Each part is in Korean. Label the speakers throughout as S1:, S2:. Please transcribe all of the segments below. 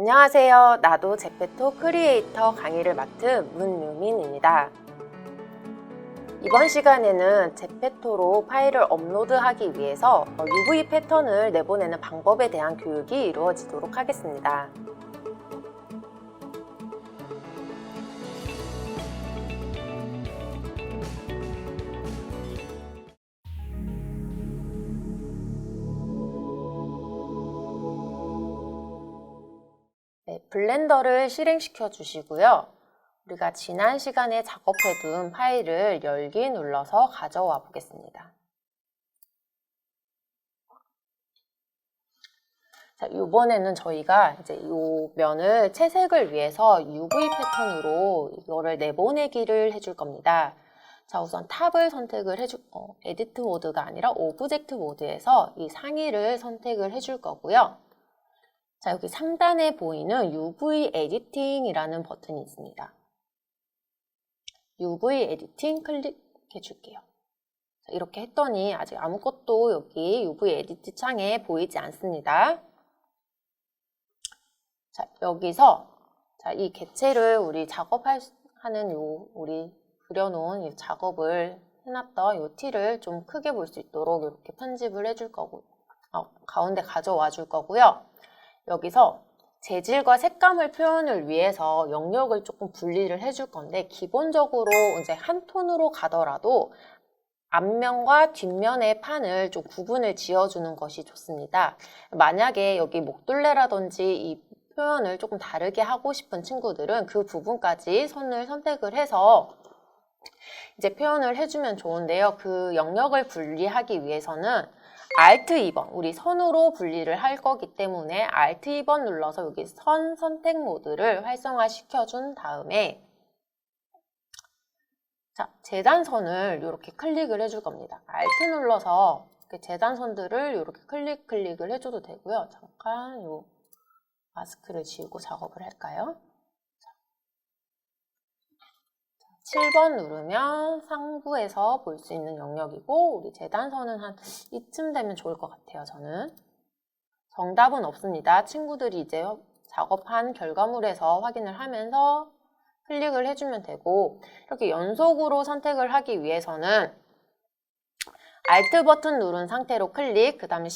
S1: 안녕하세요. 나도 제페토 크리에이터 강의를 맡은 문유민입니다. 이번 시간에는 제페토로 파일을 업로드하기 위해서 UV 패턴을 내보내는 방법에 대한 교육이 이루어지도록 하겠습니다. 블렌더를 실행시켜 주시고요. 우리가 지난 시간에 작업해둔 파일을 열기 눌러서 가져와 보겠습니다. 자, 이번에는 저희가 이제 이 면을 채색을 위해서 UV 패턴으로 이거를 내보내기를 해줄 겁니다. 자, 우선 탑을 선택을 에디트 모드가 아니라 오브젝트 모드에서 이 상위를 선택을 해줄 거고요. 자, 여기 상단에 보이는 UV 에디팅이라는 버튼이 있습니다. UV 에디팅 클릭해 줄게요. 자, 이렇게 했더니 아직 아무것도 여기 UV 에디트 창에 보이지 않습니다. 자, 여기서 이 개체를 우리 작업하는 우리 그려놓은 이 작업을 해놨던 이 티를 좀 크게 볼 수 있도록 이렇게 편집을 해줄 거고, 가운데 가져와 줄 거고요. 여기서 재질과 색감을 표현을 위해서 영역을 조금 분리를 해줄 건데, 기본적으로 이제 한 톤으로 가더라도 앞면과 뒷면의 판을 좀 구분을 지어주는 것이 좋습니다. 만약에 여기 목둘레라든지 이 표현을 조금 다르게 하고 싶은 친구들은 그 부분까지 선을 선택을 해서 이제 표현을 해주면 좋은데요. 그 영역을 분리하기 위해서는 Alt 2번, 우리 선으로 분리를 할 거기 때문에 Alt 2번 눌러서 여기 선 선택 모드를 활성화시켜 준 다음에 자, 재단선을 이렇게 클릭을 해줄 겁니다. Alt 눌러서 재단선들을 이렇게 클릭을 해줘도 되고요. 잠깐 요 마스크를 지우고 작업을 할까요? 7번 누르면 상부에서 볼 수 있는 영역이고, 우리 재단선은 한 이쯤 되면 좋을 것 같아요, 저는. 정답은 없습니다. 친구들이 이제 작업한 결과물에서 확인을 하면서 클릭을 해주면 되고, 이렇게 연속으로 선택을 하기 위해서는 Alt 버튼 누른 상태로 클릭, 그 다음에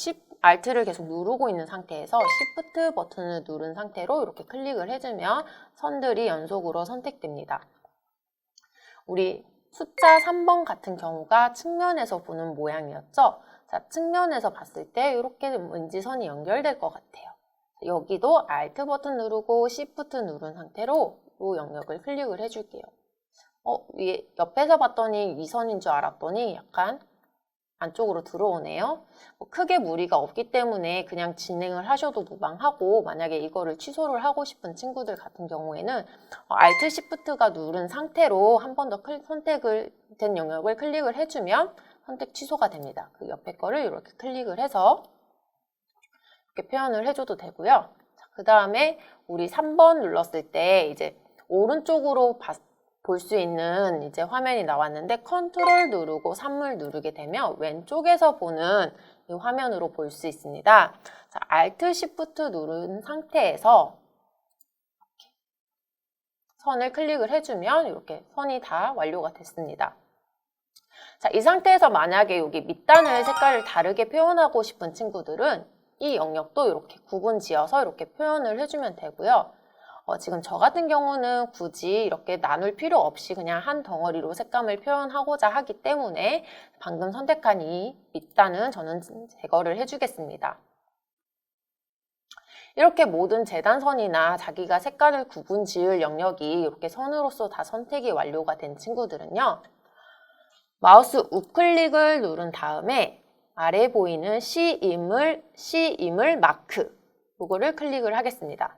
S1: Alt를 계속 누르고 있는 상태에서 Shift 버튼을 누른 상태로 이렇게 클릭을 해주면 선들이 연속으로 선택됩니다. 우리 숫자 3번 같은 경우가 측면에서 보는 모양이었죠? 자, 측면에서 봤을 때 이렇게 왠지 선이 연결될 것 같아요. 여기도 Alt 버튼 누르고 Shift 누른 상태로 이 영역을 클릭을 해줄게요. 위에 옆에서 봤더니 이 선인 줄 알았더니 약간 안쪽으로 들어오네요. 크게 무리가 없기 때문에 그냥 진행을 하셔도 무방하고, 만약에 이거를 취소를 하고 싶은 친구들 같은 경우에는 Alt Shift가 누른 상태로 한 번 더 선택을 된 영역을 클릭을 해주면 선택 취소가 됩니다. 그 옆에 거를 이렇게 클릭을 해서 이렇게 표현을 해줘도 되고요. 그 다음에 우리 3번 눌렀을 때 이제 오른쪽으로 볼 수 있는 이제 화면이 나왔는데, 컨트롤 누르고 3을 누르게 되면 왼쪽에서 보는 이 화면으로 볼 수 있습니다. 자, Alt Shift 누른 상태에서 선을 클릭을 해주면 이렇게 선이 다 완료가 됐습니다. 자, 이 상태에서 만약에 여기 밑단을 색깔을 다르게 표현하고 싶은 친구들은 이 영역도 이렇게 구분 지어서 이렇게 표현을 해주면 되고요. 지금 저 같은 경우는 굳이 이렇게 나눌 필요 없이 그냥 한 덩어리로 색감을 표현하고자 하기 때문에 방금 선택한 이 밑단은 저는 제거를 해주겠습니다. 이렇게 모든 재단선이나 자기가 색깔을 구분 지을 영역이 이렇게 선으로서 다 선택이 완료가 된 친구들은요, 마우스 우클릭을 누른 다음에 아래 보이는 C임을 마크, 이거를 클릭을 하겠습니다.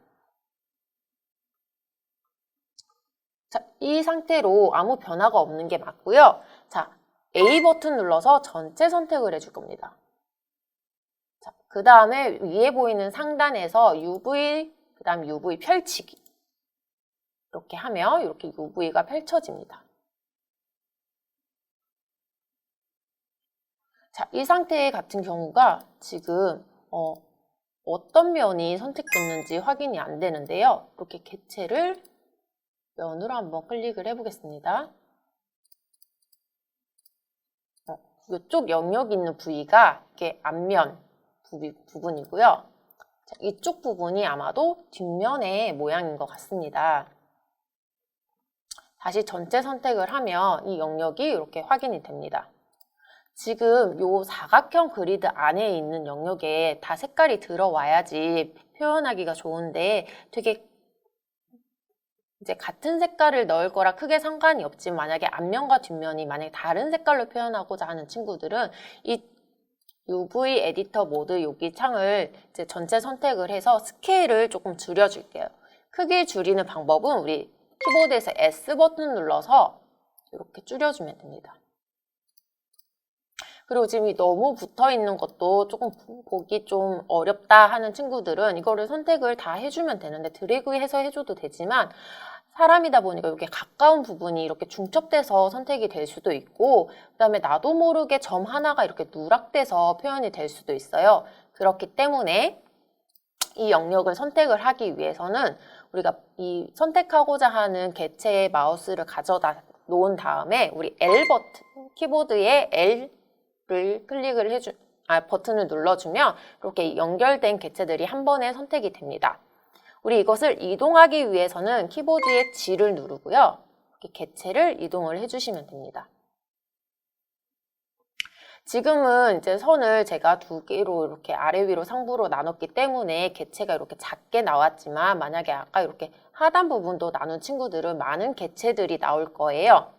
S1: 자, 이 상태로 아무 변화가 없는 게 맞고요. 자, A 버튼 눌러서 전체 선택을 해줄 겁니다. 자, 그 다음에 위에 보이는 상단에서 UV, 그 다음 UV 펼치기. 이렇게 하면 이렇게 UV가 펼쳐집니다. 자, 이 상태 같은 경우가 지금 어떤 면이 선택됐는지 확인이 안 되는데요. 이렇게 개체를 면으로 한번 클릭을 해보겠습니다. 이쪽 영역 있는 부위가 이게 앞면 부분이고요. 자, 이쪽 부분이 아마도 뒷면의 모양인 것 같습니다. 다시 전체 선택을 하면 이 영역이 이렇게 확인이 됩니다. 지금 이 사각형 그리드 안에 있는 영역에 다 색깔이 들어와야지 표현하기가 좋은데 되게 이제 같은 색깔을 넣을 거라 크게 상관이 없지만 만약에 앞면과 뒷면이 만약에 다른 색깔로 표현하고자 하는 친구들은 이 UV 에디터 모드 여기 창을 이제 전체 선택을 해서 스케일을 조금 줄여줄게요. 크기 줄이는 방법은 우리 키보드에서 S 버튼 눌러서 이렇게 줄여주면 됩니다. 그리고 지금 너무 붙어 있는 것도 조금 보기 좀 어렵다 하는 친구들은 이거를 선택을 다 해주면 되는데 드래그해서 해줘도 되지만 사람이다 보니까 이렇게 가까운 부분이 이렇게 중첩돼서 선택이 될 수도 있고 그 다음에 나도 모르게 점 하나가 이렇게 누락돼서 표현이 될 수도 있어요. 그렇기 때문에 이 영역을 선택을 하기 위해서는 우리가 이 선택하고자 하는 개체의 마우스를 가져다 놓은 다음에 우리 L 버튼, 키보드에 L를 클릭을 버튼을 눌러주면 이렇게 연결된 개체들이 한 번에 선택이 됩니다. 우리 이것을 이동하기 위해서는 키보드의 G를 누르고요. 이렇게 개체를 이동을 해주시면 됩니다. 지금은 이제 선을 제가 두 개로 이렇게 아래 위로 상부로 나눴기 때문에 개체가 이렇게 작게 나왔지만 만약에 아까 이렇게 하단 부분도 나눈 친구들은 많은 개체들이 나올 거예요.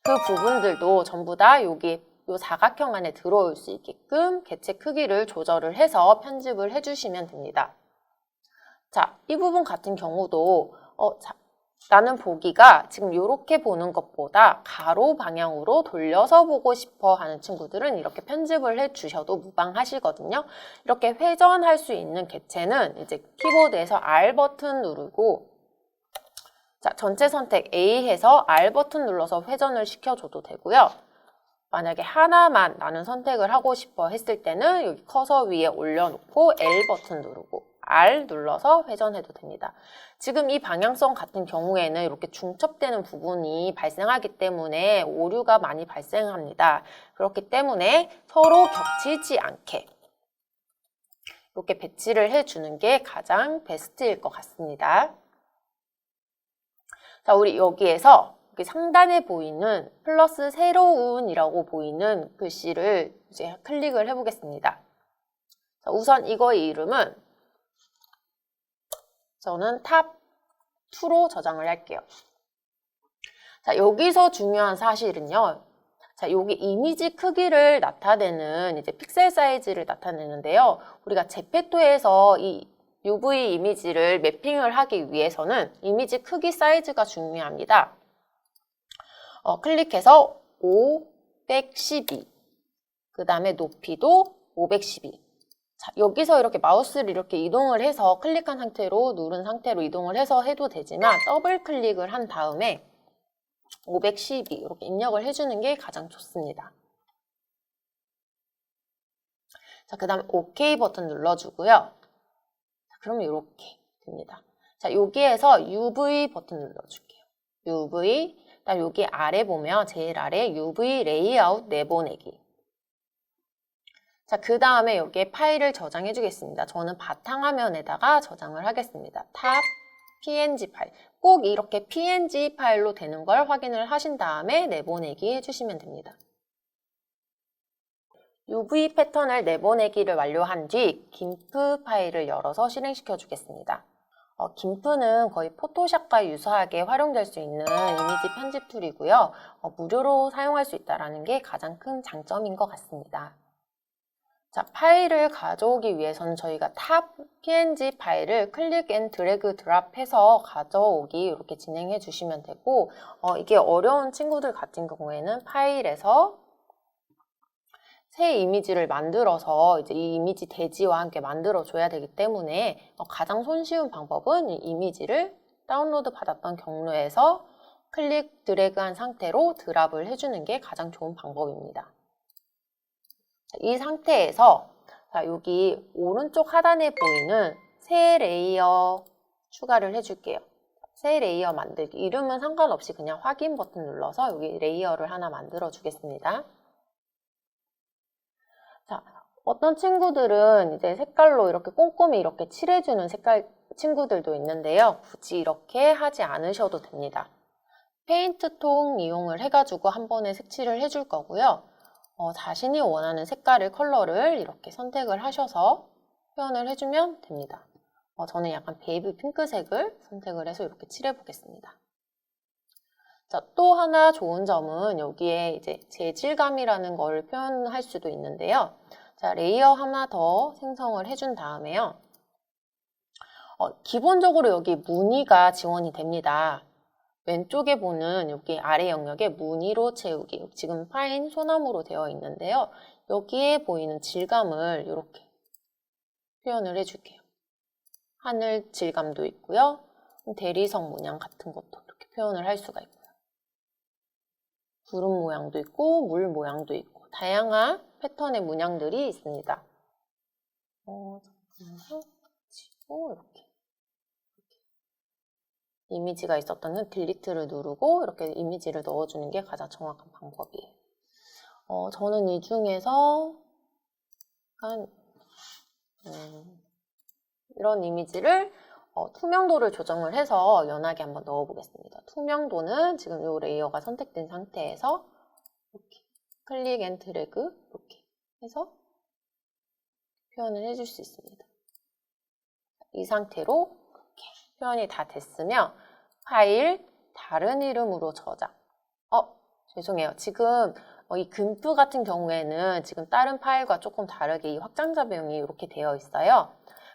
S1: 그 부분들도 전부 다 여기 이 사각형 안에 들어올 수 있게끔 개체 크기를 조절을 해서 편집을 해주시면 됩니다. 자, 이 부분 같은 경우도 나는 보기가 지금 이렇게 보는 것보다 가로 방향으로 돌려서 보고 싶어 하는 친구들은 이렇게 편집을 해주셔도 무방하시거든요. 이렇게 회전할 수 있는 개체는 이제 키보드에서 R 버튼 누르고 자, 전체 선택 A 해서 R 버튼 눌러서 회전을 시켜줘도 되고요. 만약에 하나만 나는 선택을 하고 싶어 했을 때는 여기 커서 위에 올려놓고 L 버튼 누르고 R 눌러서 회전해도 됩니다. 지금 이 방향성 같은 경우에는 이렇게 중첩되는 부분이 발생하기 때문에 오류가 많이 발생합니다. 그렇기 때문에 서로 겹치지 않게 이렇게 배치를 해주는 게 가장 베스트일 것 같습니다. 자, 우리 여기에서 상단에 보이는 플러스 새로운이라고 보이는 글씨를 이제 클릭을 해보겠습니다. 자, 우선 이거의 이름은 저는 탑2로 저장을 할게요. 자, 여기서 중요한 사실은요. 자, 여기 이미지 크기를 나타내는 이제 픽셀 사이즈를 나타내는데요. 우리가 제페토에서 이 UV 이미지를 매핑을 하기 위해서는 이미지 크기 사이즈가 중요합니다. 클릭해서 512, 그 다음에 높이도 512. 자, 여기서 이렇게 마우스를 이렇게 이동을 해서 클릭한 상태로 누른 상태로 이동을 해서 해도 되지만 더블 클릭을 한 다음에 512 이렇게 입력을 해주는 게 가장 좋습니다. 자, 그 다음에 OK 버튼 눌러주고요. 자, 그러면 이렇게 됩니다. 자, 여기에서 UV 버튼 눌러줄게요. UV, 그다음 여기 아래 보면 제일 아래 UV 레이아웃 내보내기. 자, 그 다음에 여기에 파일을 저장해 주겠습니다. 저는 바탕화면에다가 저장을 하겠습니다. 탑 PNG 파일. 꼭 이렇게 PNG 파일로 되는 걸 확인을 하신 다음에 내보내기 해주시면 됩니다. UV 패턴을 내보내기를 완료한 뒤 김프 파일을 열어서 실행시켜 주겠습니다. 김프는 거의 포토샵과 유사하게 활용될 수 있는 이미지 편집 툴이고요. 무료로 사용할 수 있다는 게 가장 큰 장점인 것 같습니다. 자, 파일을 가져오기 위해서는 저희가 탑 PNG 파일을 클릭 앤 드래그 드랍 해서 가져오기 이렇게 진행해 주시면 되고 이게 어려운 친구들 같은 경우에는 파일에서 새 이미지를 만들어서 이제 이 이미지 대지와 함께 만들어 줘야 되기 때문에 가장 손쉬운 방법은 이 이미지를 다운로드 받았던 경로에서 클릭 드래그한 상태로 드랍을 해주는 게 가장 좋은 방법입니다. 이 상태에서 자, 여기 오른쪽 하단에 보이는 새 레이어 추가를 해줄게요. 새 레이어 만들기. 이름은 상관없이 그냥 확인 버튼 눌러서 여기 레이어를 하나 만들어 주겠습니다. 자, 어떤 친구들은 이제 색깔로 이렇게 꼼꼼히 이렇게 칠해주는 색깔 친구들도 있는데요. 굳이 이렇게 하지 않으셔도 됩니다. 페인트 통 이용을 해가지고 한 번에 색칠을 해줄 거고요. 자신이 원하는 색깔을, 컬러를 이렇게 선택을 하셔서 표현을 해주면 됩니다. 저는 약간 베이비 핑크색을 선택을 해서 이렇게 칠해 보겠습니다. 자, 또 하나 좋은 점은 여기에 이제 재질감이라는 걸 표현할 수도 있는데요. 자, 레이어 하나 더 생성을 해준 다음에요. 기본적으로 여기 무늬가 지원이 됩니다. 왼쪽에 보는 여기 아래 영역에 무늬로 채우기. 지금 파인 소나무로 되어 있는데요. 여기에 보이는 질감을 이렇게 표현을 해줄게요. 하늘 질감도 있고요. 대리석 문양 같은 것도 이렇게 표현을 할 수가 있고요. 구름 모양도 있고 물 모양도 있고 다양한 패턴의 문양들이 있습니다. 이렇게 이미지가 있었다면 딜리트를 누르고 이렇게 이미지를 넣어주는 게 가장 정확한 방법이에요. 저는 이 중에서 약간 이런 이미지를 투명도를 조정을 해서 연하게 한번 넣어보겠습니다. 투명도는 지금 이 레이어가 선택된 상태에서 이렇게 클릭 앤 드래그 이렇게 해서 표현을 해줄 수 있습니다. 이 상태로 이렇게 표현이 다 됐으면 파일 다른 이름으로 저장. 죄송해요. 지금 이 금프 같은 경우에는 지금 다른 파일과 조금 다르게 이 확장자 배경이 이렇게 되어 있어요.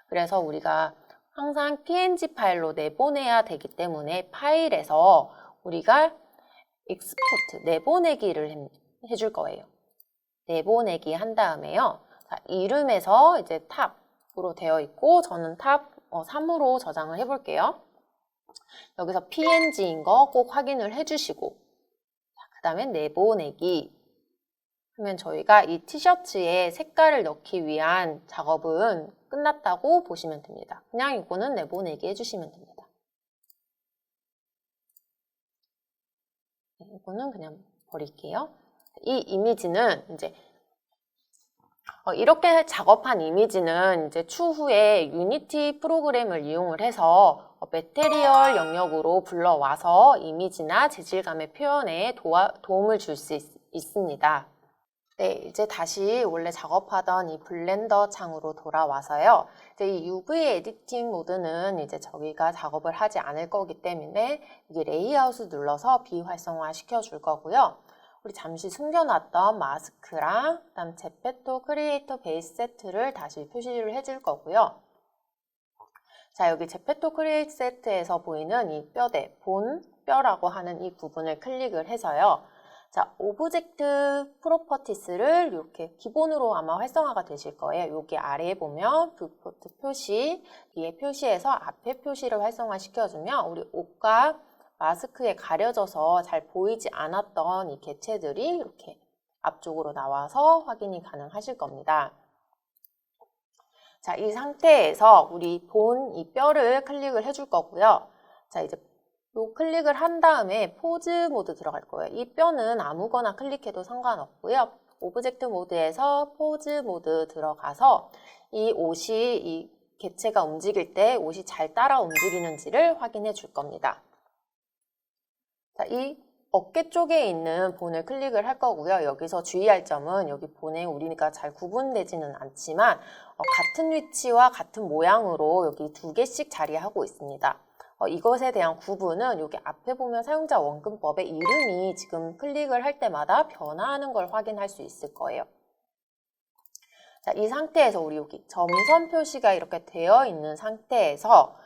S1: 그래서 우리가 항상 png 파일로 내보내야 되기 때문에 파일에서 우리가 익스포트, 내보내기를 해줄 거예요. 내보내기 한 다음에요. 자, 이름에서 이제 탑으로 되어 있고 저는 탑 3으로 저장을 해볼게요. 여기서 png인 거 꼭 확인을 해주시고 그 다음에 내보내기 하면 저희가 이 티셔츠에 색깔을 넣기 위한 작업은 끝났다고 보시면 됩니다. 그냥 이거는 내보내기 해주시면 됩니다. 이거는 그냥 버릴게요. 이 이미지는 이제 이렇게 작업한 이미지는 이제 추후에 유니티 프로그램을 이용을 해서 매테리얼 영역으로 불러와서 이미지나 재질감의 표현에 도움을 줄 수 있습니다. 네, 이제 다시 원래 작업하던 이 블렌더 창으로 돌아와서요. 이제 이 UV 에디팅 모드는 이제 저희가 작업을 하지 않을 거기 때문에 이게 레이아웃을 눌러서 비활성화 시켜줄 거고요. 우리 잠시 숨겨놨던 마스크랑 그다음 제페토 크리에이터 베이스 세트를 다시 표시를 해줄 거고요. 자, 여기 제페토 크리에이터 세트에서 보이는 이 뼈대, 본 뼈라고 하는 이 부분을 클릭을 해서요. 자, 오브젝트 프로퍼티스를 이렇게 기본으로 아마 활성화가 되실 거예요. 여기 아래에 보면 뷰포트 표시, 뒤에 표시에서 앞에 표시를 활성화 시켜주면 우리 옷과 마스크에 가려져서 잘 보이지 않았던 이 개체들이 이렇게 앞쪽으로 나와서 확인이 가능하실 겁니다. 자, 이 상태에서 우리 본 이 뼈를 클릭을 해줄 거고요. 자, 이제 요 클릭을 한 다음에 포즈 모드 들어갈 거예요. 이 뼈는 아무거나 클릭해도 상관없고요. 오브젝트 모드에서 포즈 모드 들어가서 이 옷이 이 개체가 움직일 때 옷이 잘 따라 움직이는지를 확인해 줄 겁니다. 자, 이 어깨 쪽에 있는 본을 클릭을 할 거고요. 여기서 주의할 점은 여기 본에 우리가 잘 구분되지는 않지만 같은 위치와 같은 모양으로 여기 2개씩 자리하고 있습니다. 이것에 대한 구분은 여기 앞에 보면 사용자 원근법의 이름이 지금 클릭을 할 때마다 변화하는 걸 확인할 수 있을 거예요. 자, 이 상태에서 우리 여기 점선 표시가 이렇게 되어 있는 상태에서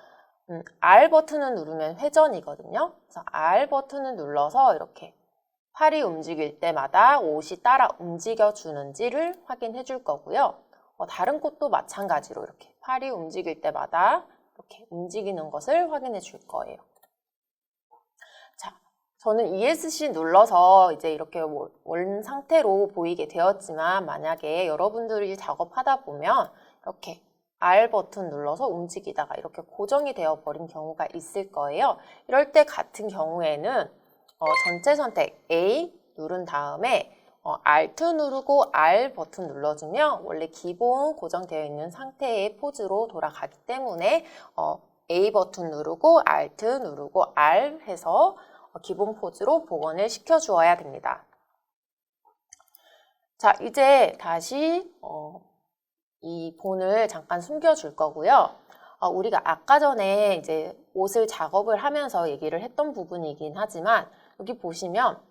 S1: R 버튼을 누르면 회전이거든요. 그래서 R 버튼을 눌러서 이렇게 팔이 움직일 때마다 옷이 따라 움직여 주는지를 확인해 줄 거고요. 다른 꽃도 마찬가지로 이렇게 팔이 움직일 때마다 이렇게 움직이는 것을 확인해 줄 거예요. 자, 저는 ESC 눌러서 이제 이렇게 원 상태로 보이게 되었지만 만약에 여러분들이 작업하다 보면 이렇게 R 버튼 눌러서 움직이다가 이렇게 고정이 되어 버린 경우가 있을 거예요. 이럴 때 같은 경우에는 전체 선택 A 누른 다음에 Alt 누르고 R 버튼 눌러주면 원래 기본 고정되어 있는 상태의 포즈로 돌아가기 때문에 A 버튼 누르고 Alt 누르고 R 해서 기본 포즈로 복원을 시켜 주어야 됩니다. 자, 이제 다시 이 본을 잠깐 숨겨줄 거고요. 우리가 아까 전에 이제 옷을 작업을 하면서 얘기를 했던 부분이긴 하지만 여기 보시면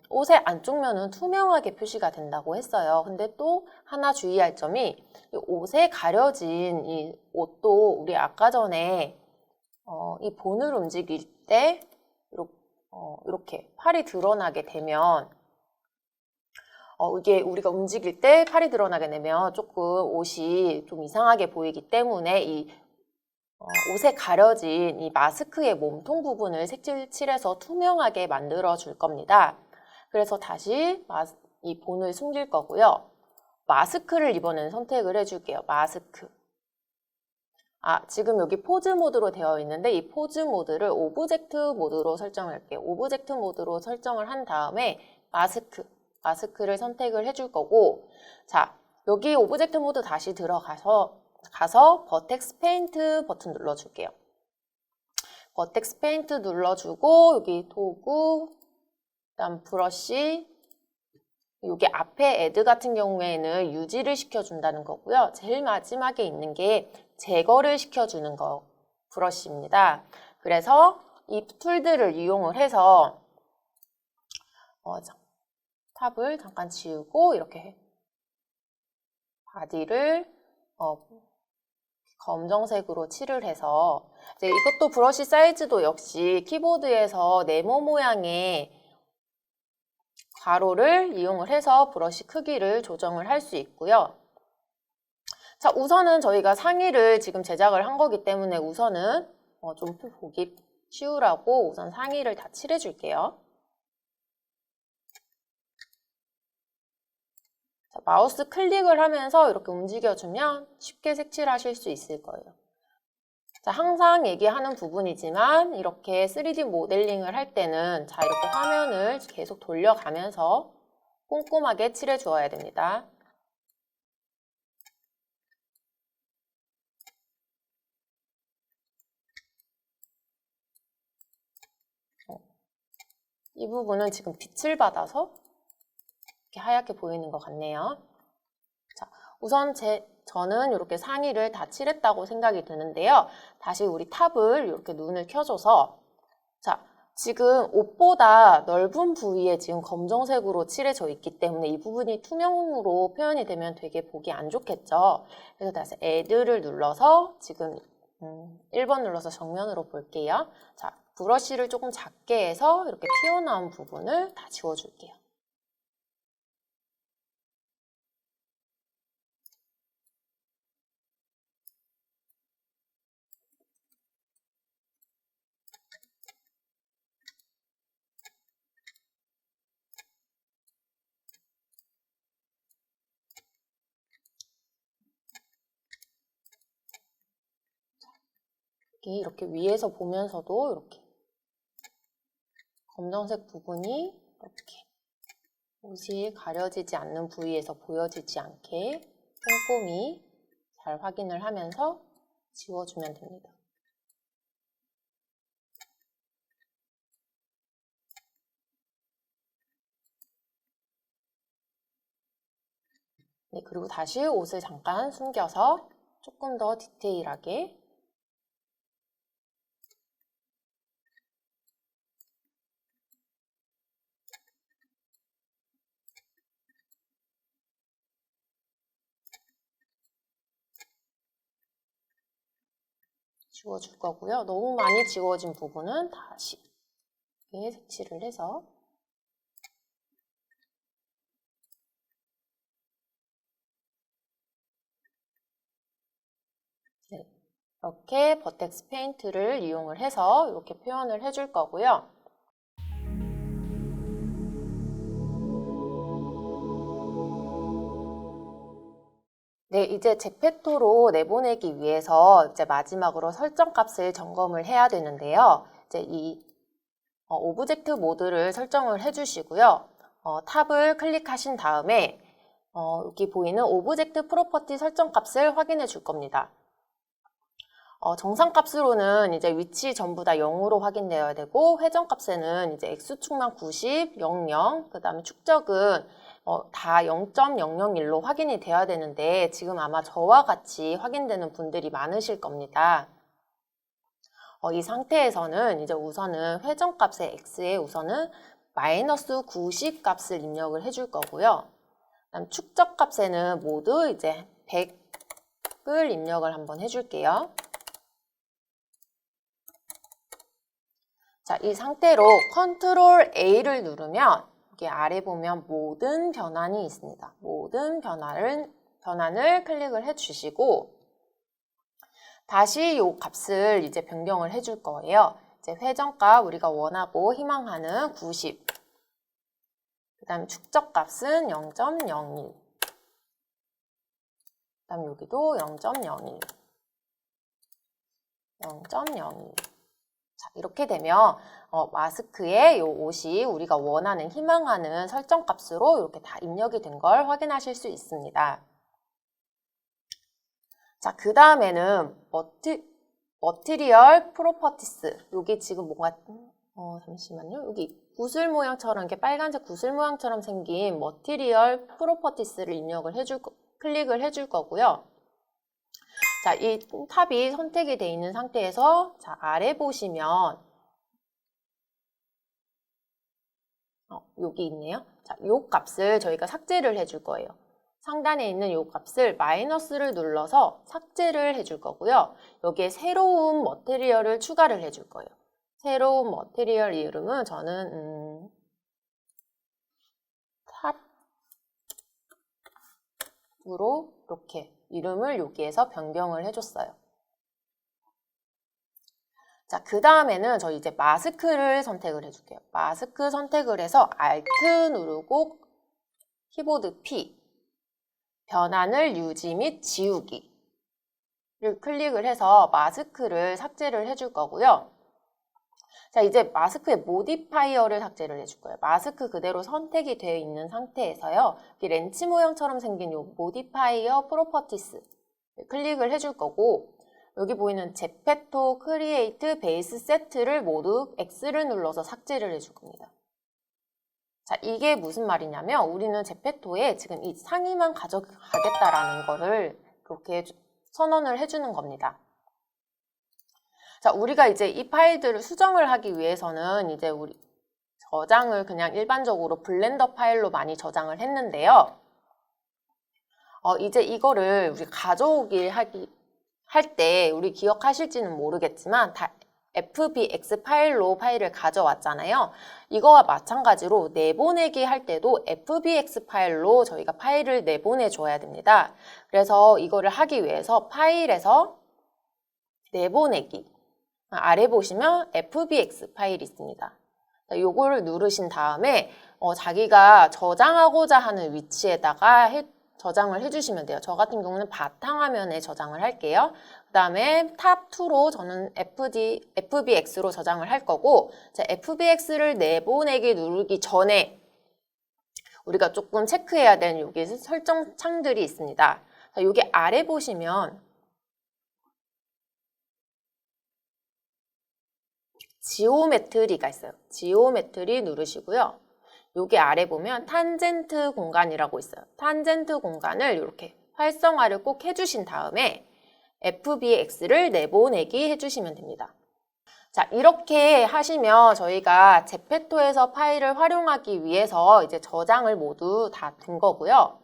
S1: 옷의 안쪽 면은 투명하게 표시가 된다고 했어요. 근데 또 하나 주의할 점이 이 옷에 가려진 이 옷도 우리 아까 전에 이 본을 움직일 때 이렇게 팔이 드러나게 되면 이게 우리가 움직일 때 팔이 드러나게 되면 조금 옷이 좀 이상하게 보이기 때문에 이 옷에 가려진 이 마스크의 몸통 부분을 색칠칠해서 투명하게 만들어 줄 겁니다. 그래서 다시 이 본을 숨길 거고요. 마스크를 이번에는 선택을 해줄게요. 마스크. 지금 여기 포즈 모드로 되어 있는데 이 포즈 모드를 오브젝트 모드로 설정할게요. 오브젝트 모드로 설정을 한 다음에 마스크를 선택을 해줄 거고, 자, 여기 오브젝트 모드 다시 들어가서 버텍스 페인트 버튼 눌러줄게요. 버텍스 페인트 눌러주고 여기 도구, 그다음 브러쉬, 여기 앞에 애드 같은 경우에는 유지를 시켜준다는 거고요. 제일 마지막에 있는 게 제거를 시켜주는 거 브러쉬입니다. 그래서 이 툴들을 이용을 해서 탑을 잠깐 지우고 이렇게 바디를 검정색으로 칠을 해서 이제 이것도 브러쉬 사이즈도 역시 키보드에서 네모 모양의 가로를 이용을 해서 브러쉬 크기를 조정을 할 수 있고요. 자, 우선은 저희가 상의를 지금 제작을 한 거기 때문에 우선은 좀 보기 쉬우라고 우선 상의를 다 칠해 줄게요. 자, 마우스 클릭을 하면서 이렇게 움직여주면 쉽게 색칠하실 수 있을 거예요. 자, 항상 얘기하는 부분이지만 이렇게 3D 모델링을 할 때는 자, 이렇게 화면을 계속 돌려가면서 꼼꼼하게 칠해 주어야 됩니다. 이 부분은 지금 빛을 받아서 이렇게 하얗게 보이는 것 같네요. 자, 우선 저는 이렇게 상의를 다 칠했다고 생각이 드는데요. 다시 우리 탑을 이렇게 눈을 켜줘서 자, 지금 옷보다 넓은 부위에 지금 검정색으로 칠해져 있기 때문에 이 부분이 투명으로 표현이 되면 되게 보기 안 좋겠죠. 그래서 다시 애드를 눌러서 지금 1번 눌러서 정면으로 볼게요. 자, 브러쉬를 조금 작게 해서 이렇게 튀어나온 부분을 다 지워줄게요. 이렇게 위에서 보면서도 이렇게 검정색 부분이 이렇게 옷이 가려지지 않는 부위에서 보여지지 않게 꼼꼼히 잘 확인을 하면서 지워주면 됩니다. 네, 그리고 다시 옷을 잠깐 숨겨서 조금 더 디테일하게 지워줄 거고요. 너무 많이 지워진 부분은 다시 이렇게 색칠을 해서 네, 이렇게 버텍스 페인트를 이용을 해서 이렇게 표현을 해줄 거고요. 네, 이제 제페토로 내보내기 위해서 이제 마지막으로 설정 값을 점검을 해야 되는데요. 이제 이 오브젝트 모드를 설정을 해주시고요. 탑을 클릭하신 다음에 여기 보이는 오브젝트 프로퍼티 설정 값을 확인해 줄 겁니다. 정상 값으로는 이제 위치 전부 다 0으로 확인되어야 되고, 회전 값에는 이제 X축만 90, 00, 그 다음에 축적은 다 0.001로 확인이 되어야 되는데, 지금 아마 저와 같이 확인되는 분들이 많으실 겁니다. 이 상태에서는 이제 우선은 회전 값의 X에 우선은 마이너스 90 값을 입력을 해줄 거고요. 그다음 축적 값에는 모두 이제 100을 입력을 한번 해줄게요. 자, 이 상태로 컨트롤 A를 누르면 여기 아래 보면 모든 변환이 있습니다. 모든 변환을 클릭을 해주시고 다시 이 값을 이제 변경을 해줄 거예요. 이제 회전값 우리가 원하고 희망하는 90. 그 다음 축적값은 0.01. 그 다음 여기도 0.01. 0.01. 자, 이렇게 되면 마스크에 이 옷이 우리가 원하는, 희망하는 설정 값으로 이렇게 다 입력이 된 걸 확인하실 수 있습니다. 자, 그 다음에는 머티리얼 프로퍼티스. 여기 지금 뭔가 잠시만요. 여기 구슬 모양처럼, 이렇게 빨간색 구슬 모양처럼 생긴 머티리얼 프로퍼티스를 입력을 클릭을 해줄 거고요. 자, 이 탑이 선택이 되어 있는 상태에서 자, 아래 보시면 여기 있네요. 자, 요 값을 저희가 삭제를 해줄 거예요. 상단에 있는 요 값을 마이너스를 눌러서 삭제를 해줄 거고요. 여기에 새로운 머티리얼을 추가를 해줄 거예요. 새로운 머티리얼 이름은 저는 탑으로 이렇게 이름을 여기에서 변경을 해줬어요. 자, 그 다음에는 저 이제 마스크를 선택을 해줄게요. 마스크 선택을 해서 Alt 누르고 키보드 P, 변환을 유지 및 지우기를 클릭을 해서 마스크를 삭제를 해줄 거고요. 자, 이제 마스크의 모디파이어를 삭제를 해줄 거예요. 마스크 그대로 선택이 되어 있는 상태에서요. 이 렌치 모양처럼 생긴 이 모디파이어 프로퍼티스 클릭을 해줄 거고, 여기 보이는 제페토 크리에이트 베이스 세트를 모두 X를 눌러서 삭제를 해줄 겁니다. 자, 이게 무슨 말이냐면 우리는 제페토에 지금 이 상위만 가져가겠다라는 거를 그렇게 선언을 해주는 겁니다. 자, 우리가 이제 이 파일들을 수정을 하기 위해서는 이제 우리 저장을 그냥 일반적으로 블렌더 파일로 많이 저장을 했는데요. 이제 이거를 우리 가져오길 할 때 우리 기억하실지는 모르겠지만 다 FBX 파일로 파일을 가져왔잖아요. 이거와 마찬가지로 내보내기 할 때도 FBX 파일로 저희가 파일을 내보내 줘야 됩니다. 그래서 이거를 하기 위해서 파일에서 내보내기 아래 보시면 FBX 파일이 있습니다. 요거를 누르신 다음에 자기가 저장하고자 하는 위치에다가 저장을 해주시면 돼요. 저 같은 경우는 바탕화면에 저장을 할게요. 그 다음에 탑2로 저는 FBX로 저장을 할 거고, FBX를 내보내기 누르기 전에 우리가 조금 체크해야 되는 여기 설정 창들이 있습니다. 여기 아래 보시면 지오메트리가 있어요. 지오메트리 누르시고요. 여기 아래 보면 탄젠트 공간이라고 있어요. 탄젠트 공간을 이렇게 활성화를 꼭 해주신 다음에 FBX를 내보내기 해주시면 됩니다. 자, 이렇게 하시면 저희가 제페토에서 파일을 활용하기 위해서 이제 저장을 모두 다 둔 거고요.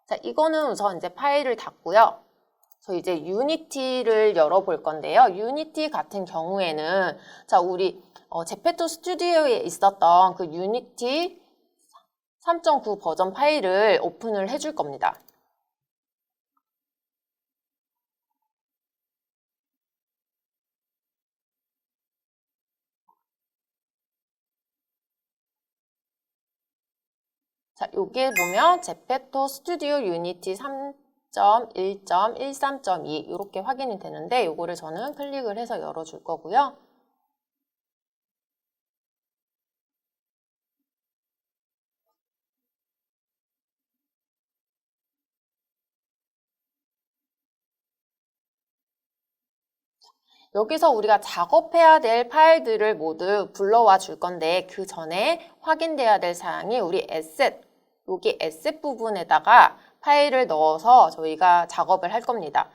S1: 자, 이거는 우선 이제 파일을 닫고요. 저 이제 유니티를 열어볼 건데요. 유니티 같은 경우에는 자, 우리 제페토 스튜디오에 있었던 그 유니티 3.9 버전 파일을 오픈을 해줄 겁니다. 자, 여기에 보면 제페토 스튜디오 유니티 3 10.1.13.2 이렇게 확인이 되는데 이거를 저는 클릭을 해서 열어줄 거고요. 여기서 우리가 작업해야 될 파일들을 모두 불러와 줄 건데 그 전에 확인돼야 될 사항이 우리 에셋, 여기 에셋 부분에다가 파일을 넣어서 저희가 작업을 할 겁니다.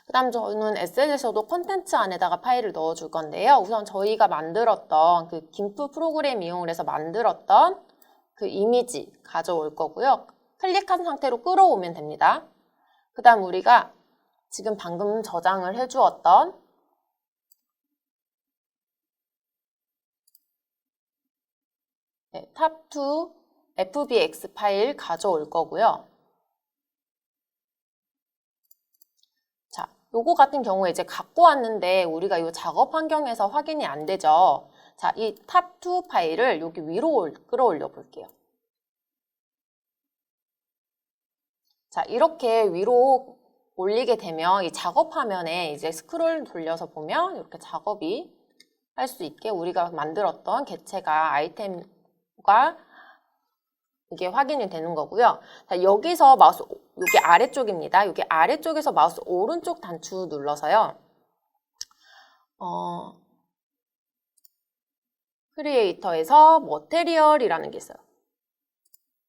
S1: 그 다음 저는 에셋에서도 콘텐츠 안에다가 파일을 넣어 줄 건데요. 우선 저희가 만들었던 그 김프 프로그램 이용을 해서 만들었던 그 이미지 가져올 거고요. 클릭한 상태로 끌어오면 됩니다. 그 다음 우리가 지금 방금 저장을 해주었던 탑2 FBX 파일 가져올 거고요. 자, 요거 같은 경우에 이제 갖고 왔는데 우리가 이 작업 환경에서 확인이 안 되죠. 자, 이 탑2 파일을 여기 위로 끌어올려 볼게요. 자, 이렇게 위로 올리게 되면 이 작업 화면에 이제 스크롤 돌려서 보면 이렇게 작업이 할 수 있게 우리가 만들었던 개체가 아이템과 이게 확인이 되는 거고요. 자, 여기서 마우스, 여기 아래쪽입니다. 여기 아래쪽에서 마우스 오른쪽 단추 눌러서요. 크리에이터에서 머테리얼이라는 게 있어요.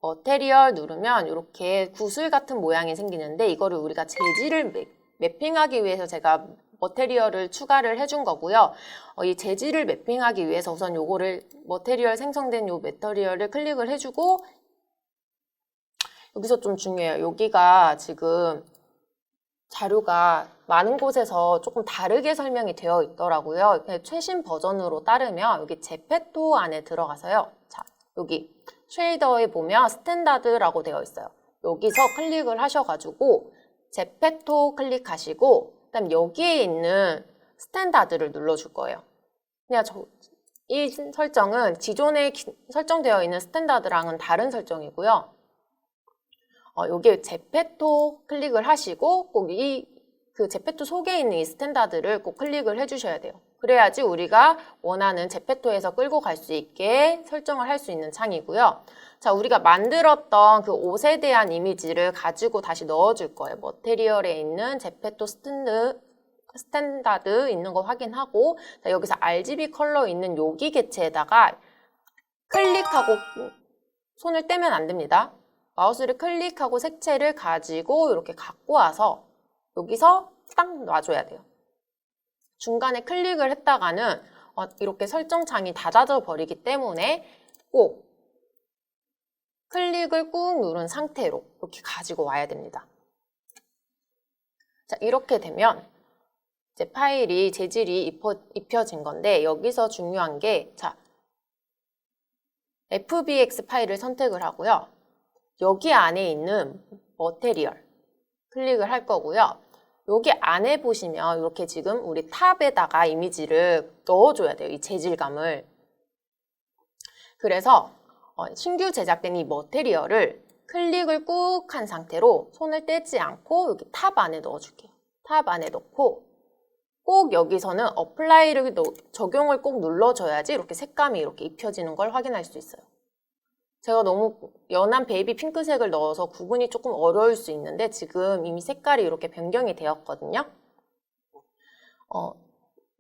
S1: 머테리얼 누르면 이렇게 구슬 같은 모양이 생기는데 이거를 우리가 재질을 매핑하기 위해서 제가 머테리얼을 추가를 해준 거고요. 이 재질을 매핑하기 위해서 우선 요거를 머테리얼 생성된 요 머테리얼을 클릭을 해주고 여기서 좀 중요해요. 여기가 지금 자료가 많은 곳에서 조금 다르게 설명이 되어 있더라고요. 최신 버전으로 따르면 여기 제페토 안에 들어가서요. 자, 여기 쉐이더에 보면 스탠다드라고 되어 있어요. 여기서 클릭을 하셔가지고 제페토 클릭하시고 그다음 여기에 있는 스탠다드를 눌러줄 거예요. 그냥 이 설정은 기존에 설정되어 있는 스탠다드랑은 다른 설정이고요. 여기에 제페토 클릭을 하시고 꼭 그 제페토 속에 있는 이 스탠다드를 꼭 클릭을 해주셔야 돼요. 그래야지 우리가 원하는 제페토에서 끌고 갈 수 있게 설정을 할 수 있는 창이고요. 자, 우리가 만들었던 그 옷에 대한 이미지를 가지고 다시 넣어줄 거예요. 머테리얼에 있는 제페토 스탠다드 있는 거 확인하고 자, 여기서 RGB 컬러 있는 여기 개체에다가 클릭하고 손을 떼면 안 됩니다. 마우스를 클릭하고 색채를 가지고 이렇게 갖고 와서 여기서 딱 놔줘야 돼요. 중간에 클릭을 했다가는 이렇게 설정창이 닫아져 버리기 때문에 꼭 클릭을 꾹 누른 상태로 이렇게 가지고 와야 됩니다. 자, 이렇게 되면 이제 파일이 재질이 입혀진 건데 여기서 중요한 게 자, FBX 파일을 선택을 하고요. 여기 안에 있는 머테리얼 클릭을 할 거고요. 여기 안에 보시면 이렇게 지금 우리 탑에다가 이미지를 넣어줘야 돼요. 이 재질감을. 그래서 신규 제작된 이 머테리얼을 클릭을 꾹 한 상태로 손을 떼지 않고 여기 탑 안에 넣어줄게요. 탑 안에 넣고 꼭 여기서는 어플라이를 적용을 꼭 눌러줘야지 이렇게 색감이 이렇게 입혀지는 걸 확인할 수 있어요. 제가 너무 연한 베이비 핑크색을 넣어서 구분이 조금 어려울 수 있는데 지금 이미 색깔이 이렇게 변경이 되었거든요.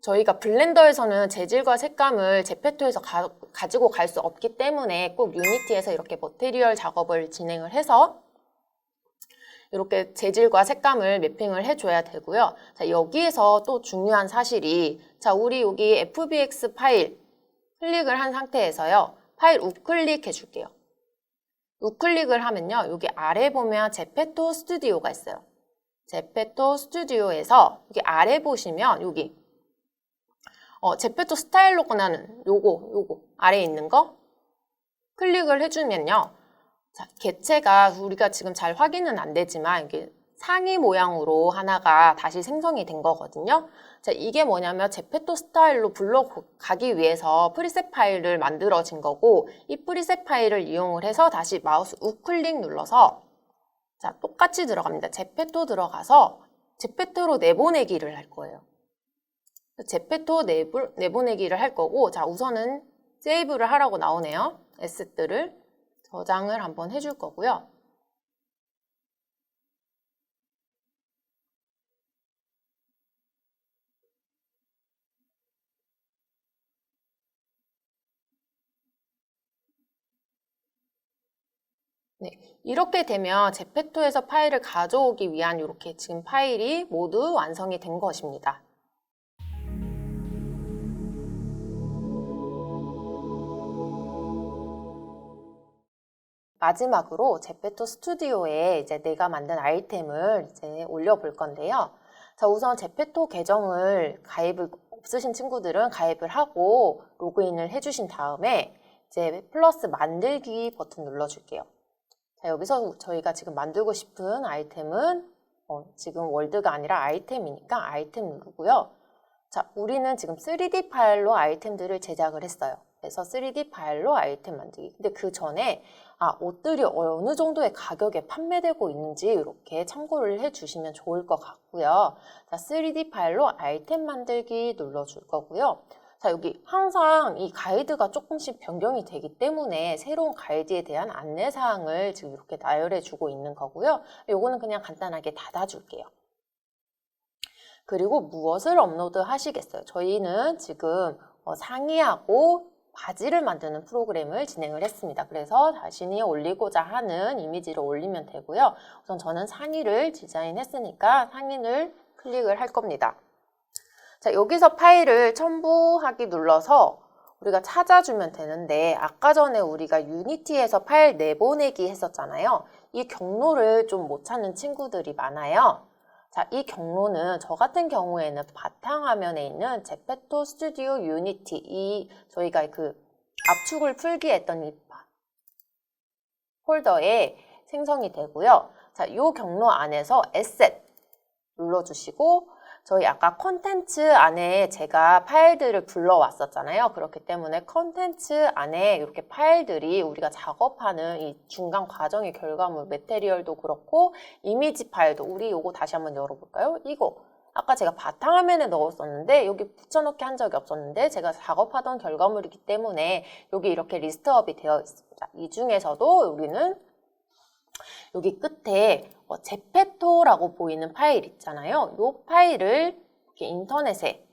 S1: 저희가 블렌더에서는 재질과 색감을 제페토에서 가지고 갈 수 없기 때문에 꼭 유니티에서 이렇게 머테리얼 작업을 진행을 해서 이렇게 재질과 색감을 매핑을 해줘야 되고요. 자, 여기에서 또 중요한 사실이 자, 우리 여기 FBX 파일 클릭을 한 상태에서요. 파일 우클릭 해줄게요. 우클릭을 하면요. 여기 아래 보면 제페토 스튜디오가 있어요. 제페토 스튜디오에서 여기 아래 보시면 여기 제페토 스타일로그나는 요거 아래에 있는 거 클릭을 해주면요. 자, 개체가 우리가 지금 잘 확인은 안 되지만 이게 상의 모양으로 하나가 다시 생성이 된 거거든요. 자, 이게 뭐냐면 제페토 스타일로 불러가기 위해서 프리셋 파일을 만들어진 거고 이 프리셋 파일을 이용을 해서 다시 마우스 우클릭 눌러서 자, 똑같이 들어갑니다. 제페토 들어가서 제페토로 내보내기를 할 거예요. 제페토 내보내기를 할 거고, 자, 우선은 세이브를 하라고 나오네요. 에셋들을 저장을 한번 해줄 거고요. 네, 이렇게 되면 제페토에서 파일을 가져오기 위한 이렇게 지금 파일이 모두 완성이 된 것입니다. 마지막으로 제페토 스튜디오에 이제 내가 만든 아이템을 이제 올려볼 건데요. 자, 우선 제페토 계정을 없으신 친구들은 가입을 하고 로그인을 해주신 다음에 이제 플러스 만들기 버튼 눌러줄게요. 자, 여기서 저희가 지금 만들고 싶은 아이템은 지금 월드가 아니라 아이템이니까 아이템 누르고요. 자, 우리는 지금 3D 파일로 아이템들을 제작을 했어요. 그래서 3D 파일로 아이템 만들기. 근데 그 전에 옷들이 어느 정도의 가격에 판매되고 있는지 이렇게 참고를 해주시면 좋을 것 같고요. 자, 3D 파일로 아이템 만들기 눌러줄 거고요. 자, 여기 항상 이 가이드가 조금씩 변경이 되기 때문에 새로운 가이드에 대한 안내사항을 지금 이렇게 나열해 주고 있는 거고요. 요거는 그냥 간단하게 닫아줄게요. 그리고 무엇을 업로드 하시겠어요? 저희는 지금 상의하고 바지를 만드는 프로그램을 진행을 했습니다. 그래서 자신이 올리고자 하는 이미지를 올리면 되고요. 우선 저는 상의를 디자인했으니까 상의를 클릭을 할 겁니다. 자, 여기서 파일을 첨부하기 눌러서 우리가 찾아주면 되는데 아까 전에 우리가 유니티에서 파일 내보내기 했었잖아요. 이 경로를 좀 못 찾는 친구들이 많아요. 자, 이 경로는 저 같은 경우에는 바탕화면에 있는 제페토 스튜디오 유니티, 저희가 그 압축을 풀기 했던 이 폴더에 생성이 되고요. 자, 이 경로 안에서 에셋 눌러주시고 저희 아까 컨텐츠 안에 제가 파일들을 불러왔었잖아요. 그렇기 때문에 컨텐츠 안에 이렇게 파일들이 우리가 작업하는 이 중간 과정의 결과물, 매테리얼도 그렇고 이미지 파일도 우리 요거 다시 한번 열어볼까요? 이거 아까 제가 바탕화면에 넣었었는데 여기 붙여넣기 한 적이 없었는데 제가 작업하던 결과물이기 때문에 여기 이렇게 리스트업이 되어 있습니다. 이 중에서도 우리는 여기 끝에 제페토라고 보이는 파일 있잖아요. 이 파일을 이렇게 인터넷에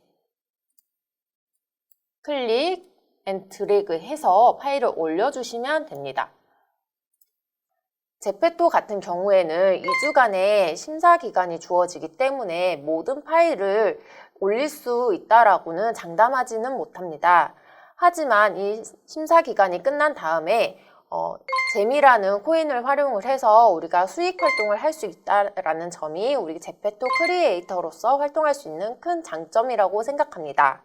S1: 클릭 앤 드래그 해서 파일을 올려주시면 됩니다. 제페토 같은 경우에는 2주간의 심사 기간이 주어지기 때문에 모든 파일을 올릴 수 있다라고는 장담하지는 못합니다. 하지만 이 심사 기간이 끝난 다음에 재미라는 코인을 활용을 해서 우리가 수익 활동을 할 수 있다라는 점이 우리 제페토 크리에이터로서 활동할 수 있는 큰 장점이라고 생각합니다.